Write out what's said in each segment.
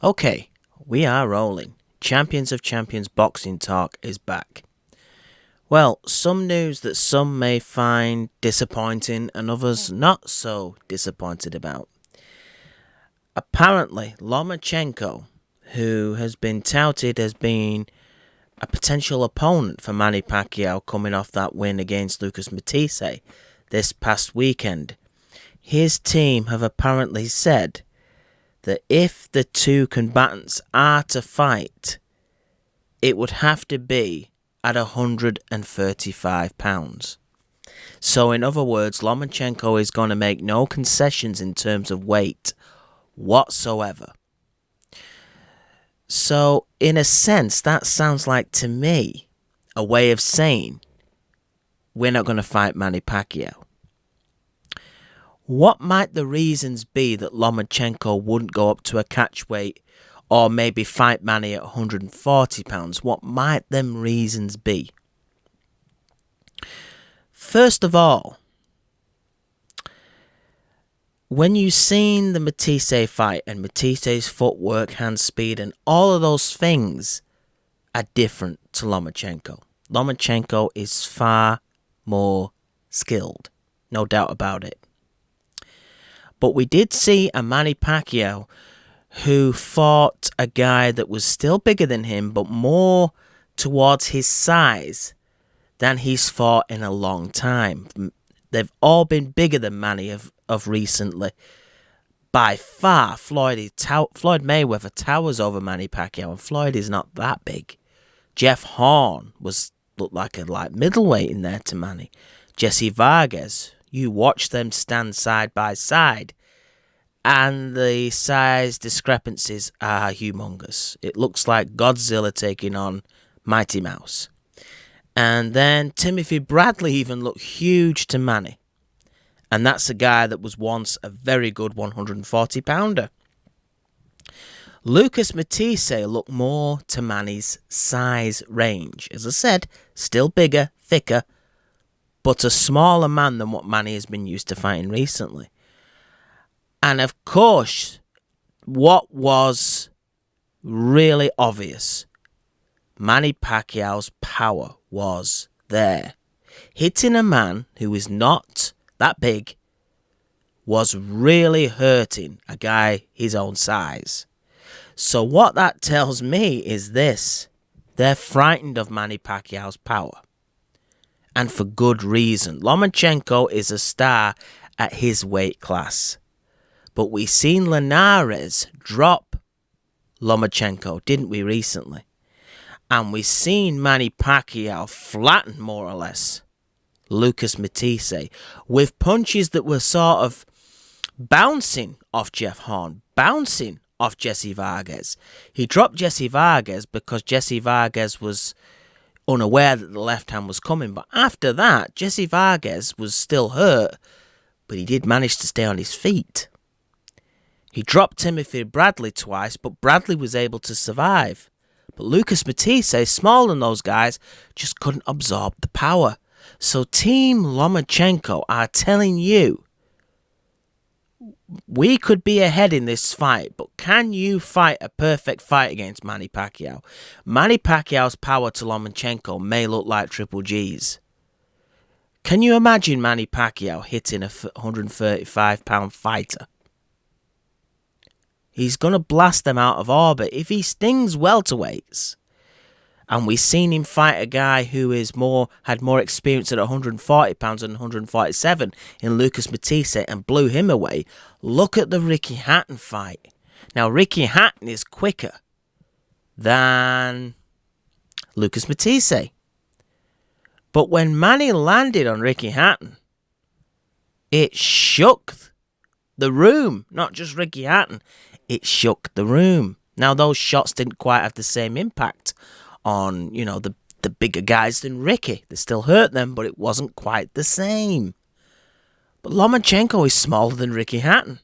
Okay, we are rolling. Champions of Champions Boxing Talk is back. Well, some news that some may find disappointing and others not so disappointed about. Apparently, Lomachenko, who has been touted as being a potential opponent for Manny Pacquiao coming off that win against Lucas Matisse this past weekend, his team have apparently said that if the two combatants are to fight, it would have to be at £135. So in other words, Lomachenko is going to make no concessions in terms of weight whatsoever. So in a sense, that sounds like to me a way of saying we're not going to fight Manny Pacquiao. What might the reasons be that Lomachenko wouldn't go up to a catch weight or maybe fight Manny at £140? What might them reasons be? First of all, when you've seen the Matisse fight and Matisse's footwork, hand speed and all of those things are different to Lomachenko. Lomachenko is far more skilled, no doubt about it. But we did see a Manny Pacquiao who fought a guy that was still bigger than him, but more towards his size than he's fought in a long time. They've all been bigger than Manny of recently. By far, Floyd Mayweather towers over Manny Pacquiao, and Floyd is not that big. Jeff Horn looked like a light middleweight in there to Manny. Jesse Vargas, you watch them stand side by side, and the size discrepancies are humongous. It looks like Godzilla taking on Mighty Mouse. And then Timothy Bradley even looked huge to Manny. And that's a guy that was once a very good 140-pounder. Lucas Matisse looked more to Manny's size range. As I said, still bigger, thicker, but a smaller man than what Manny has been used to fighting recently. And of course, what was really obvious, Manny Pacquiao's power was there. Hitting a man who is not that big was really hurting a guy his own size. So what that tells me is this: they're frightened of Manny Pacquiao's power. And for good reason. Lomachenko is a star at his weight class. But we seen Linares drop Lomachenko, didn't we, recently? And we seen Manny Pacquiao flatten, more or less, Lucas Matisse with punches that were sort of bouncing off Jeff Horn, bouncing off Jesse Vargas. He dropped Jesse Vargas because Jesse Vargas was unaware that the left hand was coming. But after that, Jesse Vargas was still hurt, but he did manage to stay on his feet. He dropped Timothy Bradley twice, but Bradley was able to survive. But Lucas Matisse, smaller than those guys, just couldn't absorb the power. So Team Lomachenko are telling you, we could be ahead in this fight, but can you fight a perfect fight against Manny Pacquiao? Manny Pacquiao's power to Lomachenko may look like Triple G's. Can you imagine Manny Pacquiao hitting a 135-pound fighter? He's going to blast them out of orbit. If he stings welterweights, and we've seen him fight a guy who had more experience at 140 pounds than 147 in Lucas Matisse and blew him away, look at the Ricky Hatton fight. Now, Ricky Hatton is quicker than Lucas Matisse. But when Manny landed on Ricky Hatton, it shook the room. Not just Ricky Hatton, it shook the room. Now, those shots didn't quite have the same impact on, the bigger guys than Ricky. They still hurt them, but it wasn't quite the same. But Lomachenko is smaller than Ricky Hatton.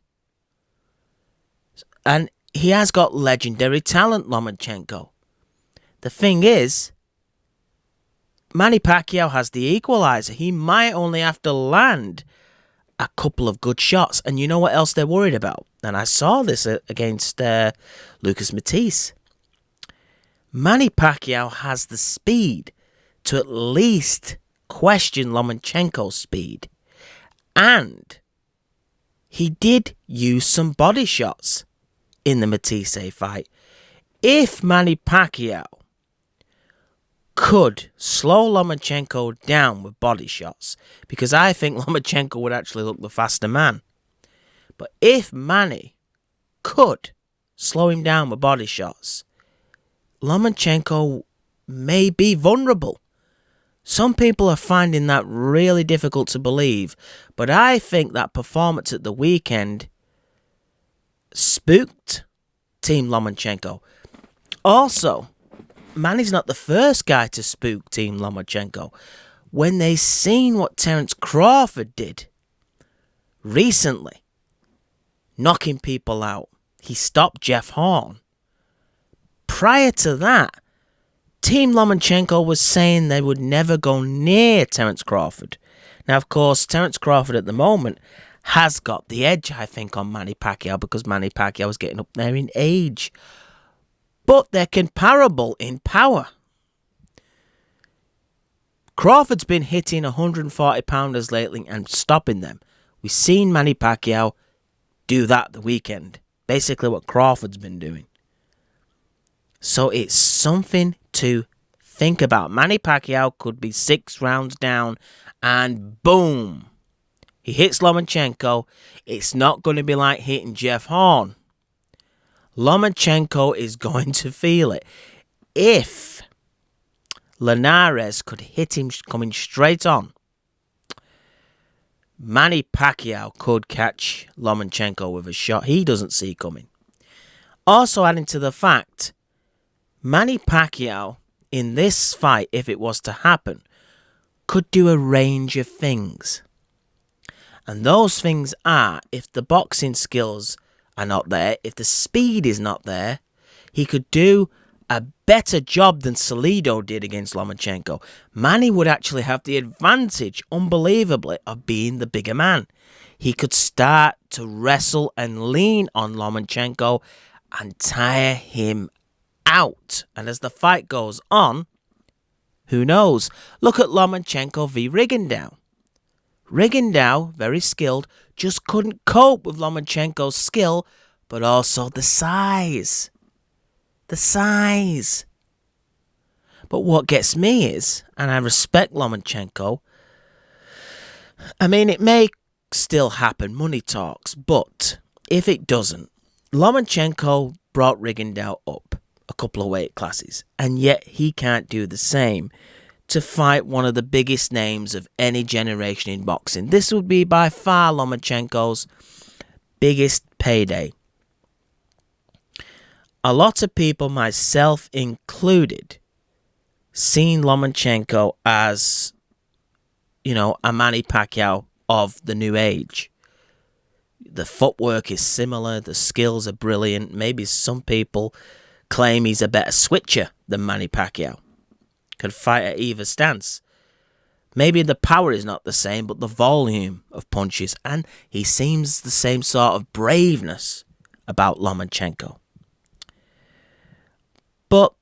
And he has got legendary talent, Lomachenko. The thing is, Manny Pacquiao has the equalizer. He might only have to land a couple of good shots. And you know what else they're worried about? And I saw this against Lucas Matisse. Manny Pacquiao has the speed to at least question Lomachenko's speed. And he did use some body shots in the Matisse fight. If Manny Pacquiao could slow Lomachenko down with body shots, because I think Lomachenko would actually look the faster man. But if Manny could slow him down with body shots, Lomachenko may be vulnerable. Some people are finding that really difficult to believe, but I think that performance at the weekend spooked Team Lomachenko. Also, Manny's not the first guy to spook Team Lomachenko. When they seen what Terence Crawford did recently, knocking people out, he stopped Jeff Horn. Prior to that, Team Lomachenko was saying they would never go near Terence Crawford. Now, of course, Terence Crawford at the moment has got the edge, I think, on Manny Pacquiao because Manny Pacquiao is getting up there in age. But they're comparable in power. Crawford's been hitting 140-pounders lately and stopping them. We've seen Manny Pacquiao do that the weekend. Basically what Crawford's been doing. So it's something to think about. Manny Pacquiao could be 6 rounds down and boom, he hits Lomachenko. It's not going to be like hitting Jeff Horn. Lomachenko is going to feel it. If Linares could hit him coming straight on, Manny Pacquiao could catch Lomachenko with a shot he doesn't see coming. Also adding to the fact, Manny Pacquiao in this fight, if it was to happen, could do a range of things. And those things are, if the boxing skills are not there, if the speed is not there, he could do a better job than Salido did against Lomachenko. Manny would actually have the advantage, unbelievably, of being the bigger man. He could start to wrestle and lean on Lomachenko and tire him out. And as the fight goes on, who knows? Look at Lomachenko v. Rigondeaux. Rigondeaux, very skilled, just couldn't cope with Lomachenko's skill, but also the size. The size. But what gets me is, and I respect Lomachenko, I mean, it may still happen, money talks, but if it doesn't, Lomachenko brought Rigondeaux up a couple of weight classes, and yet he can't do the same to fight one of the biggest names of any generation in boxing. This would be by far Lomachenko's biggest payday. A lot of people, myself included, seen Lomachenko as, you know, a Manny Pacquiao of the new age. The footwork is similar, the skills are brilliant. Maybe some people claim he's a better switcher than Manny Pacquiao. Can fight at either stance. Maybe the power is not the same, but the volume of punches, and he seems the same sort of braveness about Lomachenko. But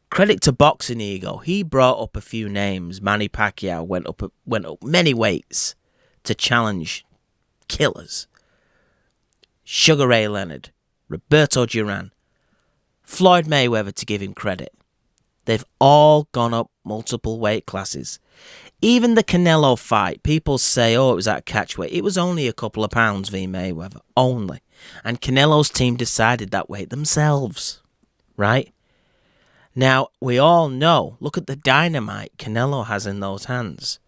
credit to Boxing Ego, he brought up a few names. Manny Pacquiao went up many weights to challenge killers. Sugar Ray Leonard, Roberto Duran, Floyd Mayweather, to give him credit. They've all gone up multiple weight classes. Even the Canelo fight, people say, oh, it was at catchweight. It was only a couple of pounds v. Mayweather, only. And Canelo's team decided that weight themselves, right? Now, we all know, look at the dynamite Canelo has in those hands.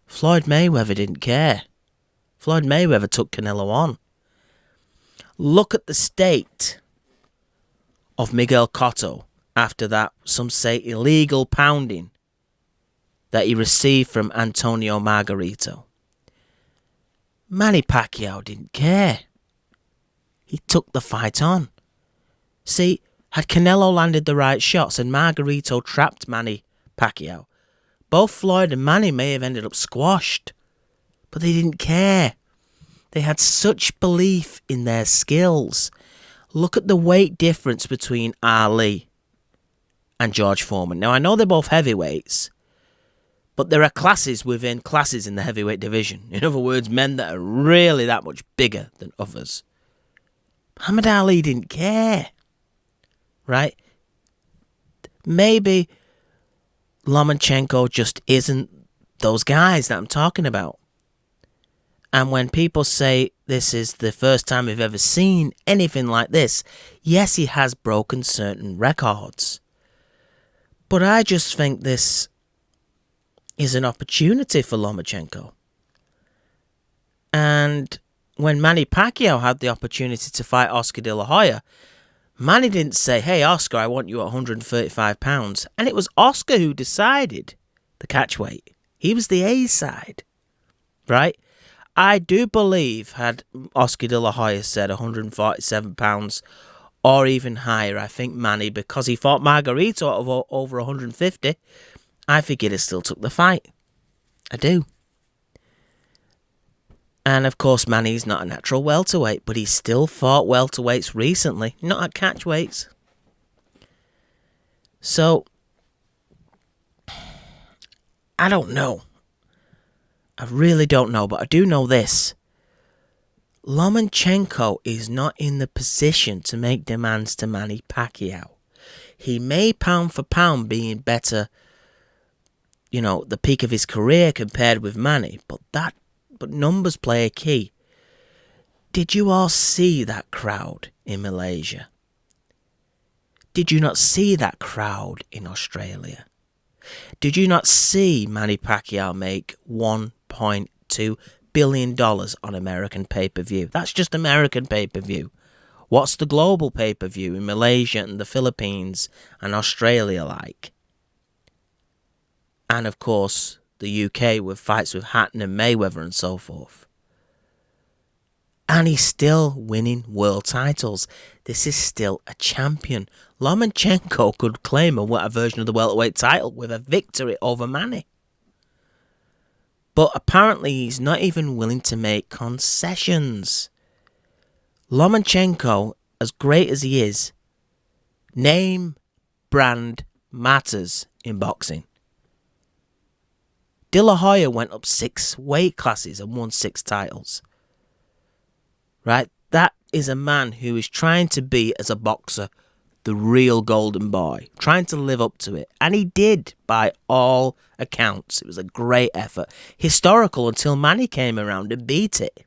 Floyd Mayweather didn't care. Floyd Mayweather took Canelo on. Look at the state of Miguel Cotto after that, some say, illegal pounding that he received from Antonio Margarito. Manny Pacquiao didn't care. He took the fight on. See, had Canelo landed the right shots and Margarito trapped Manny Pacquiao, both Floyd and Manny may have ended up squashed. But they didn't care. They had such belief in their skills. Look at the weight difference between Ali and George Foreman. Now, I know they're both heavyweights, but there are classes within classes in the heavyweight division. In other words, men that are really that much bigger than others. Muhammad Ali didn't care, right? Maybe Lomachenko just isn't those guys that I'm talking about. And when people say this is the first time we've ever seen anything like this, yes, he has broken certain records. But I just think this is an opportunity for Lomachenko. And when Manny Pacquiao had the opportunity to fight Oscar De La Hoya, Manny didn't say, hey, Oscar, I want you at 135 pounds. And it was Oscar who decided the catch weight. He was the A side, right? I do believe had Oscar De La Hoya said 147 pounds or even higher, I think Manny, because he fought Margarito at over 150, I think he'd have still took the fight. I do. And of course, Manny's not a natural welterweight, but he's still fought welterweights recently, not at catchweights. So, I don't know. I really don't know, but I do know this. Lomachenko is not in the position to make demands to Manny Pacquiao. He may pound for pound be in better, the peak of his career compared with Manny, but numbers play a key. Did you all see that crowd in Malaysia? Did you not see that crowd in Australia? Did you not see Manny Pacquiao make $1.2 billion on American pay-per-view? That's just American pay-per-view. What's the global pay-per-view in Malaysia and the Philippines and Australia like? And of course, the UK with fights with Hatton and Mayweather and so forth. And he's still winning world titles. This is still a champion. Lomachenko could claim a version of the welterweight title with a victory over Manny. But apparently he's not even willing to make concessions. Lomachenko, as great as he is, name, brand matters in boxing. De La Hoya went up 6 weight classes and won 6 titles. Right? That is a man who is trying to be, as a boxer, the real golden boy. Trying to live up to it. And he did, by all accounts. It was a great effort. Historical until Manny came around and beat it.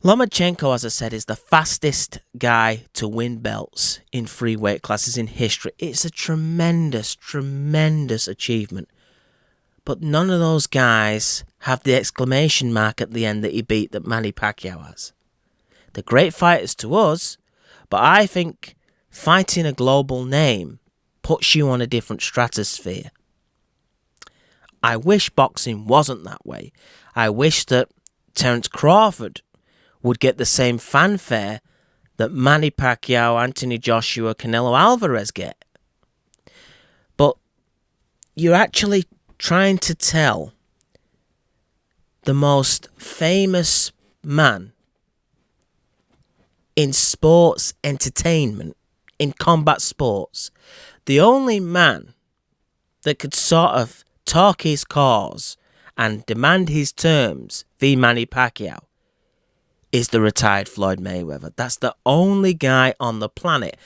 Lomachenko, as I said, is the fastest guy to win belts in 3 weight classes in history. It's a tremendous, tremendous achievement. But none of those guys have the exclamation mark at the end that he beat that Manny Pacquiao has. They're great fighters to us, but I think fighting a global name puts you on a different stratosphere. I wish boxing wasn't that way. I wish that Terence Crawford would get the same fanfare that Manny Pacquiao, Anthony Joshua, Canelo Alvarez get. But you're actually trying to tell the most famous man in sports entertainment, in combat sports, the only man that could sort of talk his cause and demand his terms v. Manny Pacquiao is the retired Floyd Mayweather. That's the only guy on the planet.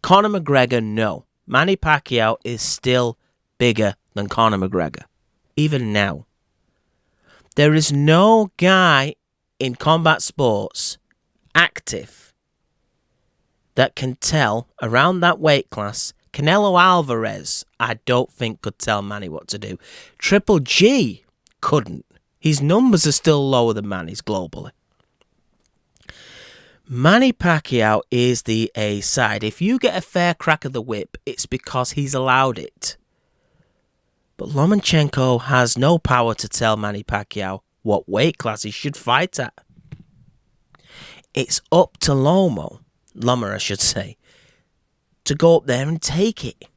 Conor McGregor, no. Manny Pacquiao is still bigger than Conor McGregor, even now. There is no guy in combat sports active that can tell around that weight class. Canelo Alvarez, I don't think, could tell Manny what to do. Triple G couldn't. His numbers are still lower than Manny's globally. Manny Pacquiao is the A side. If you get a fair crack of the whip, it's because he's allowed it. But Lomachenko has no power to tell Manny Pacquiao what weight class he should fight at. It's up to Loma, I should say, to go up there and take it.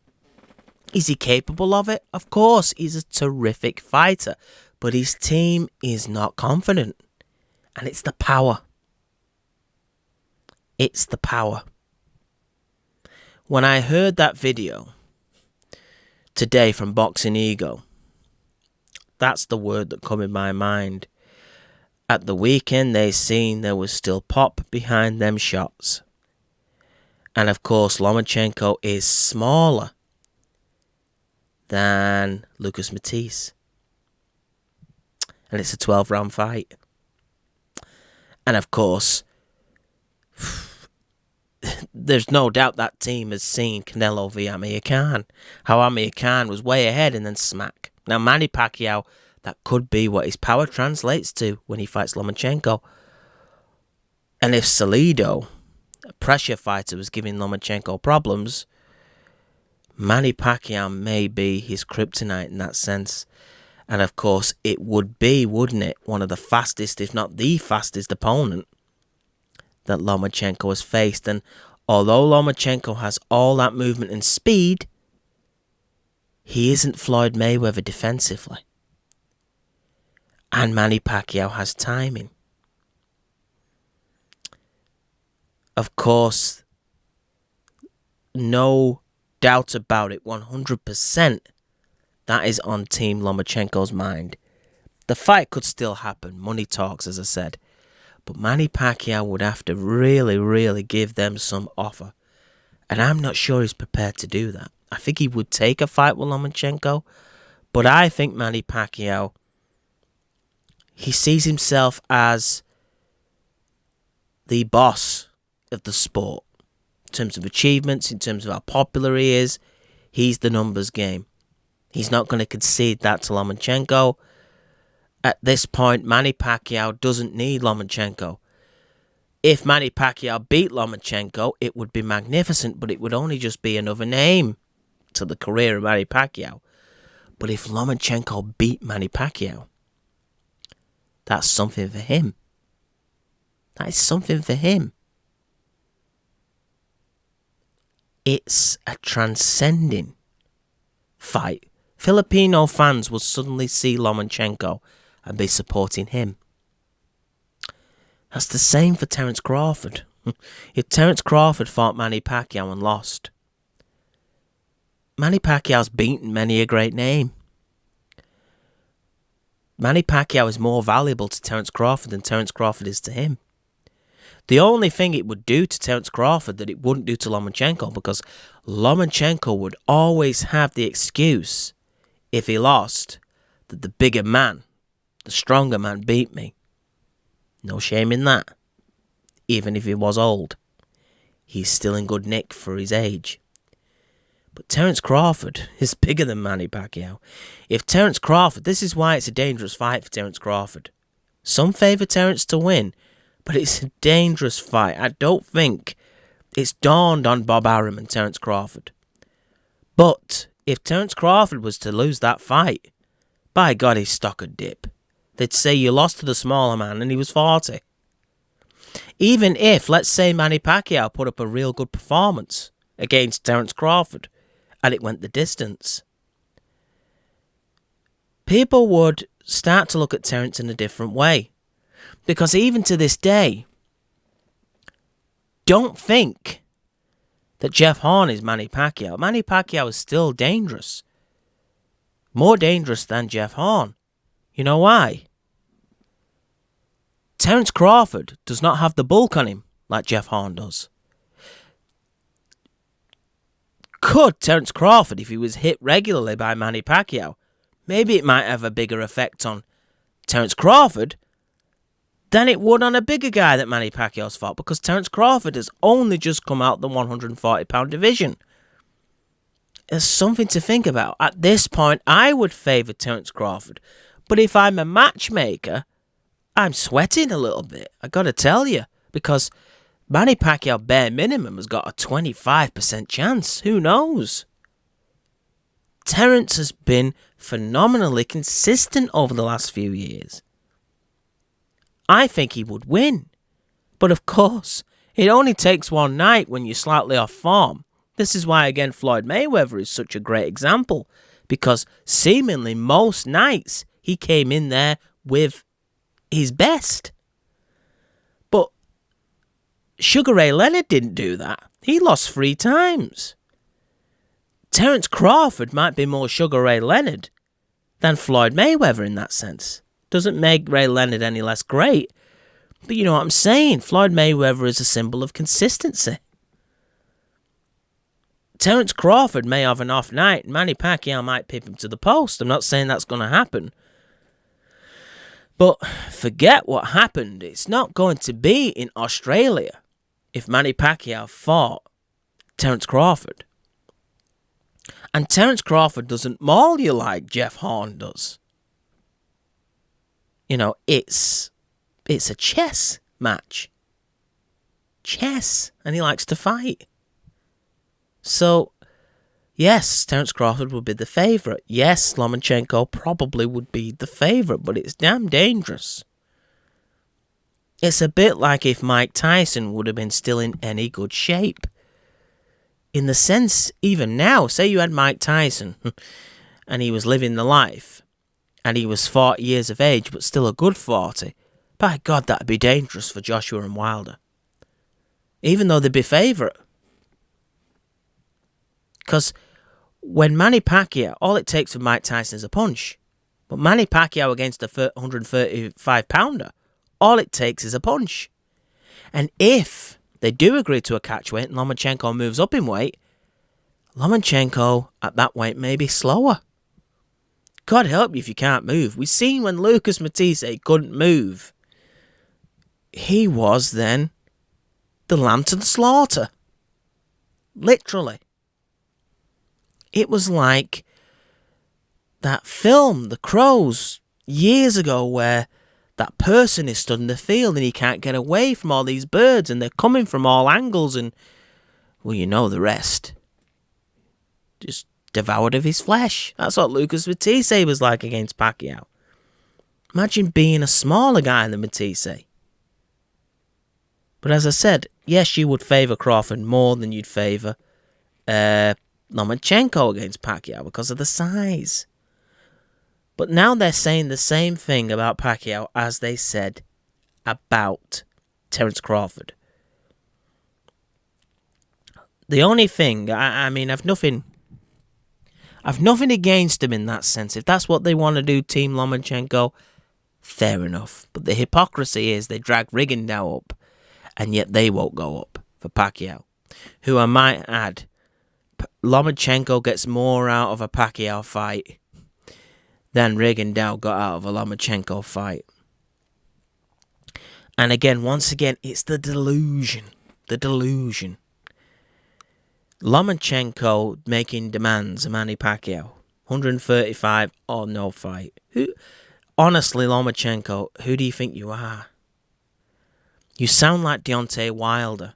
Is he capable of it? Of course, he's a terrific fighter. But his team is not confident. And it's the power. It's the power. When I heard that video today from Boxing Ego, that's the word that come in my mind. At the weekend, they seen there was still pop behind them shots. And of course, Lomachenko is smaller than Lucas Matisse. And it's a 12-round fight. And of course, there's no doubt that team has seen Canelo v. Amir Khan. How Amir Khan was way ahead and then smack. Now, Manny Pacquiao, that could be what his power translates to when he fights Lomachenko. And if Salido, a pressure fighter, was giving Lomachenko problems, Manny Pacquiao may be his kryptonite in that sense. And of course, it would be, wouldn't it, one of the fastest, if not the fastest opponent that Lomachenko has faced. And although Lomachenko has all that movement and speed, he isn't Floyd Mayweather defensively. And Manny Pacquiao has timing. Of course, no doubt about it, 100%, that is on Team Lomachenko's mind. The fight could still happen. Money talks, as I said. But Manny Pacquiao would have to really, really give them some offer. And I'm not sure he's prepared to do that. I think he would take a fight with Lomachenko. But I think Manny Pacquiao, he sees himself as the boss of the sport. In terms of achievements, in terms of how popular he is, he's the numbers game. He's not going to concede that to Lomachenko. At this point, Manny Pacquiao doesn't need Lomachenko. If Manny Pacquiao beat Lomachenko, it would be magnificent, but it would only just be another name to the career of Manny Pacquiao. But if Lomachenko beat Manny Pacquiao, that's something for him. That is something for him. It's a transcending fight. Filipino fans will suddenly see Lomachenko and be supporting him. That's the same for Terence Crawford. If Terence Crawford fought Manny Pacquiao and lost, Manny Pacquiao's beaten many a great name. Manny Pacquiao is more valuable to Terence Crawford than Terence Crawford is to him. The only thing it would do to Terence Crawford that it wouldn't do to Lomachenko, because Lomachenko would always have the excuse, if he lost, that the bigger man, the stronger man beat me. No shame in that. Even if he was old, he's still in good nick for his age. But Terence Crawford is bigger than Manny Pacquiao. If Terence Crawford, this is why it's a dangerous fight for Terence Crawford. Some favour Terence to win, but it's a dangerous fight. I don't think it's dawned on Bob Arum and Terence Crawford. But if Terence Crawford was to lose that fight, by God, his stock would dip. They'd say you lost to the smaller man and he was 40. Even if, let's say, Manny Pacquiao put up a real good performance against Terence Crawford and it went the distance, people would start to look at Terence in a different way. Because even to this day, don't think that Jeff Horn is Manny Pacquiao. Manny Pacquiao is still dangerous. More dangerous than Jeff Horn. You know why? Terence Crawford does not have the bulk on him like Jeff Horn does. Could Terence Crawford, if he was hit regularly by Manny Pacquiao, maybe it might have a bigger effect on Terence Crawford than it would on a bigger guy that Manny Pacquiao's fought, because Terence Crawford has only just come out the 140-pound division. There's something to think about. At this point, I would favour Terence Crawford. But if I'm a matchmaker, I'm sweating a little bit, I gotta tell you, because Manny Pacquiao bare minimum has got a 25% chance. Who knows? Terence has been phenomenally consistent over the last few years. I think he would win. But of course, it only takes one night when you're slightly off form. This is why, again, Floyd Mayweather is such a great example. Because seemingly most nights, He came in there with his best. But Sugar Ray Leonard didn't do that. He lost 3 times. Terence Crawford might be more Sugar Ray Leonard than Floyd Mayweather in that sense. Doesn't make Ray Leonard any less great. But you know what I'm saying? Floyd Mayweather is a symbol of consistency. Terence Crawford may have an off night. Manny Pacquiao might pip him to the post. I'm not saying that's going to happen. But forget what happened. It's not going to be in Australia if Manny Pacquiao fought Terence Crawford. And Terence Crawford doesn't maul you like Jeff Horn does. You know, it's a chess match. Chess. And he likes to fight. So, yes, Terence Crawford would be the favourite. Yes, Lomachenko probably would be the favourite, but it's damn dangerous. It's a bit like if Mike Tyson would have been still in any good shape. In the sense, even now, say you had Mike Tyson and he was living the life and he was 40 years of age but still a good 40. By God, that'd be dangerous for Joshua and Wilder. Even though they'd be favourite. Because when Manny Pacquiao, all it takes for Mike Tyson is a punch. But Manny Pacquiao against a 135-pounder, all it takes is a punch. And if they do agree to a catch weight and Lomachenko moves up in weight, Lomachenko at that weight may be slower. God help you if you can't move. We've seen when Lucas Matisse couldn't move. He was then the lamb to the slaughter. Literally. It was like that film, The Crows, years ago, where that person is stood in the field and he can't get away from all these birds and they're coming from all angles and, well, you know the rest. Just devoured of his flesh. That's what Lucas Matisse was like against Pacquiao. Imagine being a smaller guy than Matisse. But as I said, yes, you would favour Crawford more than you'd favour Lomachenko against Pacquiao because of the size. But now they're saying the same thing about Pacquiao as they said about Terence Crawford. The only thing, I mean, I've nothing against him in that sense. If that's what they want to do, Team Lomachenko, fair enough. But the hypocrisy is they drag Rigondeaux up, and yet they won't go up for Pacquiao, who I might add, Lomachenko gets more out of a Pacquiao fight than Rigondeaux got out of a Lomachenko fight. And again, once again, it's the delusion. The delusion. Lomachenko making demands of Manny Pacquiao. 135 or no fight. Honestly, Lomachenko, who do you think you are? You sound like Deontay Wilder,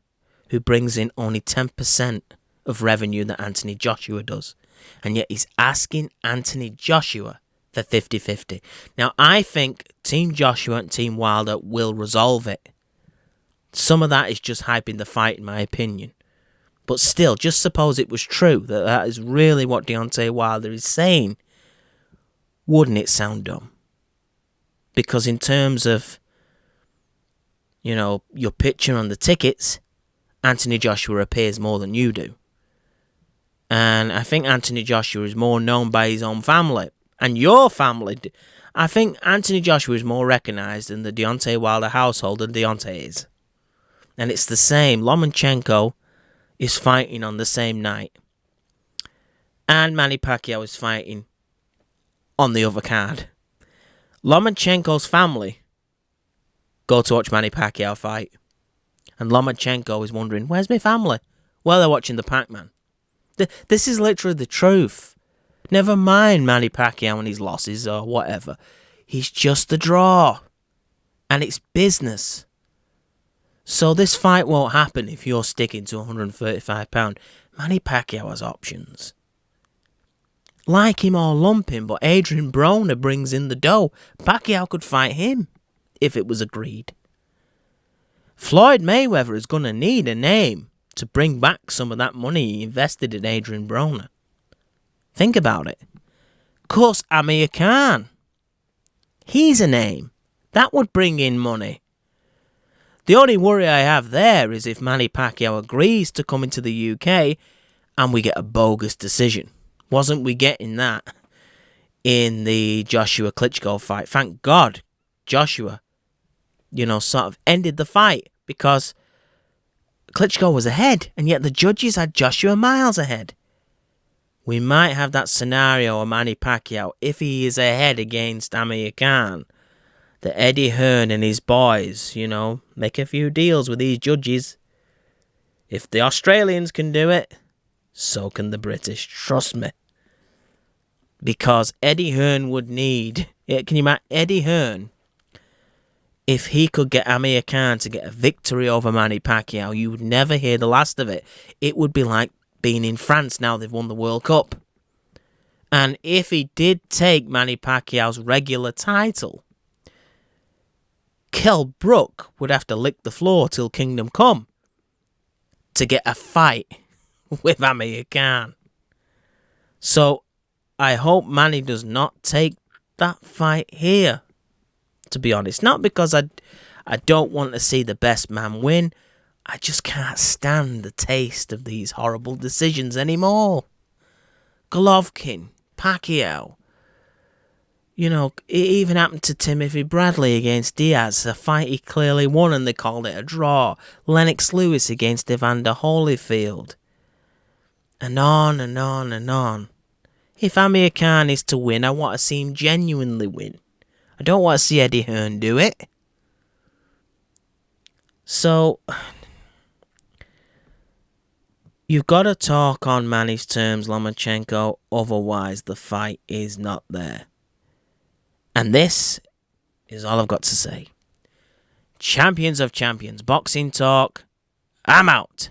who brings in only 10% of revenue that Anthony Joshua does. And yet he's asking Anthony Joshua for 50-50. Now, I think Team Joshua and Team Wilder will resolve it. Some of that is just hyping the fight, in my opinion. But still, just suppose it was true, that is really what Deontay Wilder is saying. Wouldn't it sound dumb? Because in terms of, you know, your picture on the tickets, Anthony Joshua appears more than you do. And I think Anthony Joshua is more known by his own family. And your family. I think Anthony Joshua is more recognised in the Deontay Wilder household than Deontay is. And it's the same. Lomachenko is fighting on the same night. And Manny Pacquiao is fighting on the other card. Lomachenko's family go to watch Manny Pacquiao fight. And Lomachenko is wondering, where's my family? Well, they're watching the Pacman. This is literally the truth. Never mind Manny Pacquiao and his losses or whatever. He's just a draw. And it's business. So this fight won't happen if you're sticking to 135 pounds. Manny Pacquiao has options. Like him or lump him, but Adrian Broner brings in the dough. Pacquiao could fight him if it was agreed. Floyd Mayweather is going to need a name to bring back some of that money he invested in Adrian Broner. Think about it. Of course, Amir Khan He's a name. That would bring in money. The only worry I have there is if Manny Pacquiao agrees to come into the UK and we get a bogus decision. Wasn't we getting that in the Joshua Klitschko fight? Thank God Joshua, sort of ended the fight because Klitschko was ahead and yet the judges had Joshua miles ahead. We might have that scenario of Manny Pacquiao if he is ahead against Amir Khan. That Eddie Hearn and his boys, make a few deals with these judges. If the Australians can do it, so can the British. Trust me. Because Eddie Hearn would need... Can you imagine Eddie Hearn? If he could get Amir Khan to get a victory over Manny Pacquiao, you would never hear the last of it. It would be like being in France now they've won the World Cup. And if he did take Manny Pacquiao's regular title, Kell Brook would have to lick the floor till Kingdom Come to get a fight with Amir Khan. So I hope Manny does not take that fight here, to be honest. Not because I don't want to see the best man win. I just can't stand the taste of these horrible decisions anymore. Golovkin, Pacquiao. It even happened to Timothy Bradley against Diaz, a fight he clearly won and they called it a draw. Lennox Lewis against Evander Holyfield. And on and on and on. If Amir Khan is to win, I want to see him genuinely win. I don't want to see Eddie Hearn do it. So, you've got to talk on Manny's terms, Lomachenko, otherwise the fight is not there. And this is all I've got to say. Champions of Champions Boxing Talk, I'm out.